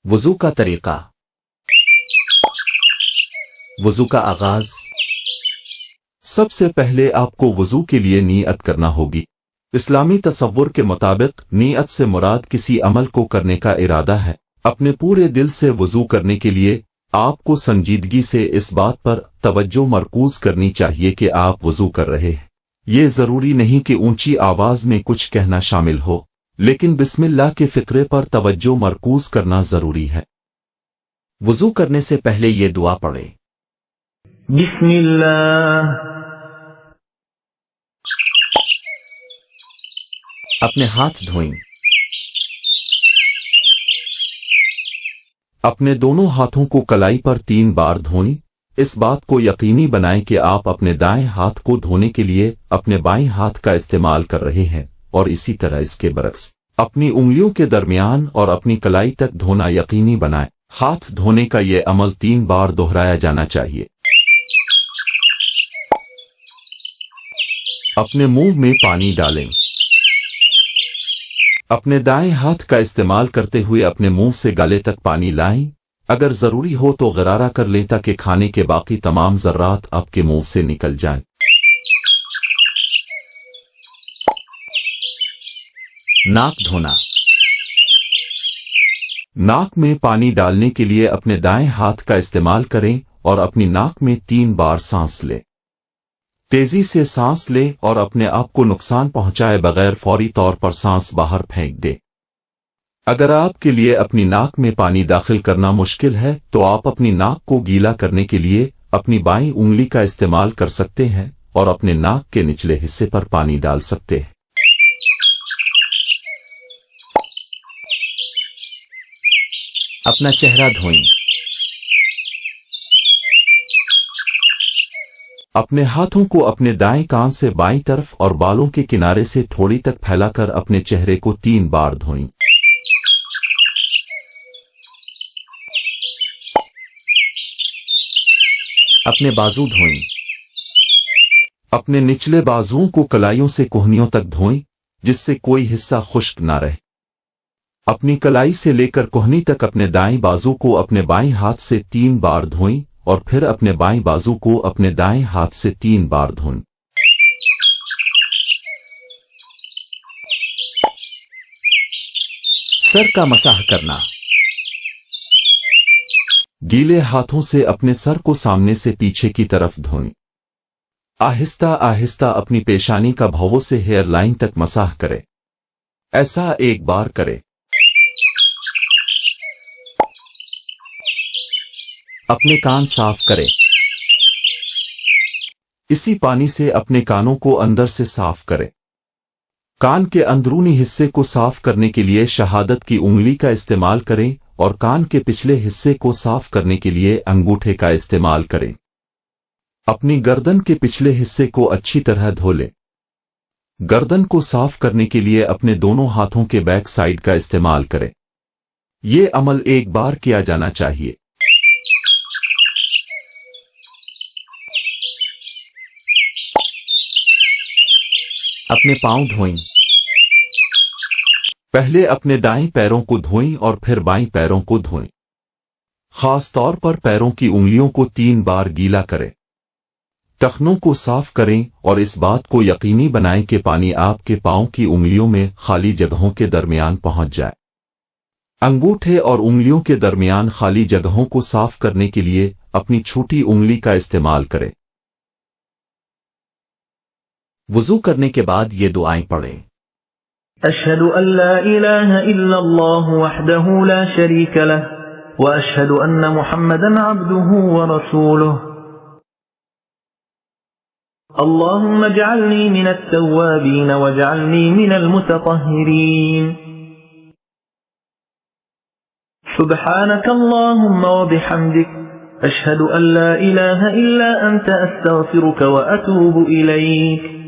وضو کا طریقہ۔ وضو کا آغاز۔ سب سے پہلے آپ کو وضو کے لیے نیت کرنا ہوگی۔ اسلامی تصور کے مطابق نیت سے مراد کسی عمل کو کرنے کا ارادہ ہے۔ اپنے پورے دل سے وضو کرنے کے لیے آپ کو سنجیدگی سے اس بات پر توجہ مرکوز کرنی چاہیے کہ آپ وضو کر رہے ہیں۔ یہ ضروری نہیں کہ اونچی آواز میں کچھ کہنا شامل ہو، لیکن بسم اللہ کے فقرے پر توجہ مرکوز کرنا ضروری ہے۔ وضو کرنے سے پہلے یہ دعا پڑھیں۔ بسم اللہ۔ اپنے ہاتھ دھوئیں۔ اپنے دونوں ہاتھوں کو کلائی پر 3 بار دھوئیں۔ اس بات کو یقینی بنائیں کہ آپ اپنے دائیں ہاتھ کو دھونے کے لیے اپنے بائیں ہاتھ کا استعمال کر رہے ہیں، اور اسی طرح اس کے برعکس اپنی انگلیوں کے درمیان اور اپنی کلائی تک دھونا یقینی بنائیں۔ ہاتھ دھونے کا یہ عمل 3 بار دہرایا جانا چاہیے۔ اپنے منہ میں پانی ڈالیں۔ اپنے دائیں ہاتھ کا استعمال کرتے ہوئے اپنے منہ سے گالے تک پانی لائیں۔ اگر ضروری ہو تو غرارہ کر لیں تاکہ کھانے کے باقی تمام ذرات آپ کے منہ سے نکل جائیں۔ ناک دھونا۔ ناک میں پانی ڈالنے کے لیے اپنے دائیں ہاتھ کا استعمال کریں اور اپنی ناک میں 3 بار سانس لیں۔ تیزی سے سانس لیں اور اپنے آپ کو نقصان پہنچائے بغیر فوری طور پر سانس باہر پھینک دیں۔ اگر آپ کے لیے اپنی ناک میں پانی داخل کرنا مشکل ہے تو آپ اپنی ناک کو گیلا کرنے کے لیے اپنی بائیں انگلی کا استعمال کر سکتے ہیں اور اپنے ناک کے نچلے حصے پر پانی ڈال سکتے ہیں۔ اپنا چہرہ دھوئیں۔ اپنے ہاتھوں کو اپنے دائیں کان سے بائیں طرف اور بالوں کے کنارے سے تھوڑی تک پھیلا کر اپنے چہرے کو 3 بار دھوئیں۔ اپنے بازو دھوئیں۔ اپنے نچلے بازوؤں کو کلائیوں سے کوہنیوں تک دھوئیں جس سے کوئی حصہ خشک نہ رہے۔ اپنی کلائی سے لے کر کوہنی تک اپنے دائیں بازو کو اپنے بائیں ہاتھ سے 3 بار دھوئیں اور پھر اپنے بائیں بازو کو اپنے دائیں ہاتھ سے 3 بار دھوئیں۔ سر کا مسح کرنا۔ گیلے ہاتھوں سے اپنے سر کو سامنے سے پیچھے کی طرف دھوئیں۔ آہستہ آہستہ اپنی پیشانی کا بھووں سے ہیئر لائن تک مسح کریں۔ ایسا 1 بار کریں۔ اپنے کان صاف کریں۔ اسی پانی سے اپنے کانوں کو اندر سے صاف کریں۔ کان کے اندرونی حصے کو صاف کرنے کے لیے شہادت کی انگلی کا استعمال کریں اور کان کے پچھلے حصے کو صاف کرنے کے لیے انگوٹھے کا استعمال کریں۔ اپنی گردن کے پچھلے حصے کو اچھی طرح دھو لیں۔ گردن کو صاف کرنے کے لیے اپنے دونوں ہاتھوں کے بیک سائیڈ کا استعمال کریں۔ یہ عمل 1 بار کیا جانا چاہیے۔ اپنے پاؤں دھوئیں۔ پہلے اپنے دائیں پیروں کو دھوئیں اور پھر بائیں پیروں کو دھوئیں۔ خاص طور پر پیروں کی انگلیوں کو 3 بار گیلا کریں۔ ٹخنوں کو صاف کریں اور اس بات کو یقینی بنائیں کہ پانی آپ کے پاؤں کی انگلیوں میں خالی جگہوں کے درمیان پہنچ جائے۔ انگوٹھے اور انگلیوں کے درمیان خالی جگہوں کو صاف کرنے کے لیے اپنی چھوٹی انگلی کا استعمال کریں۔ وضو کرنے کے بعد یہ دعائیں پڑھیں۔ اشہد ان لا الہ الا اللہ وحدہ لا شریک لہ واشہد ان محمدا عبدہ ورسولہ اللہم اجعلنی من التوابین واجعلنی من المتطہرین سبحانک اللہم وبحمدک اشہد ان لا الہ الا انت استغفرک واتوب الیک۔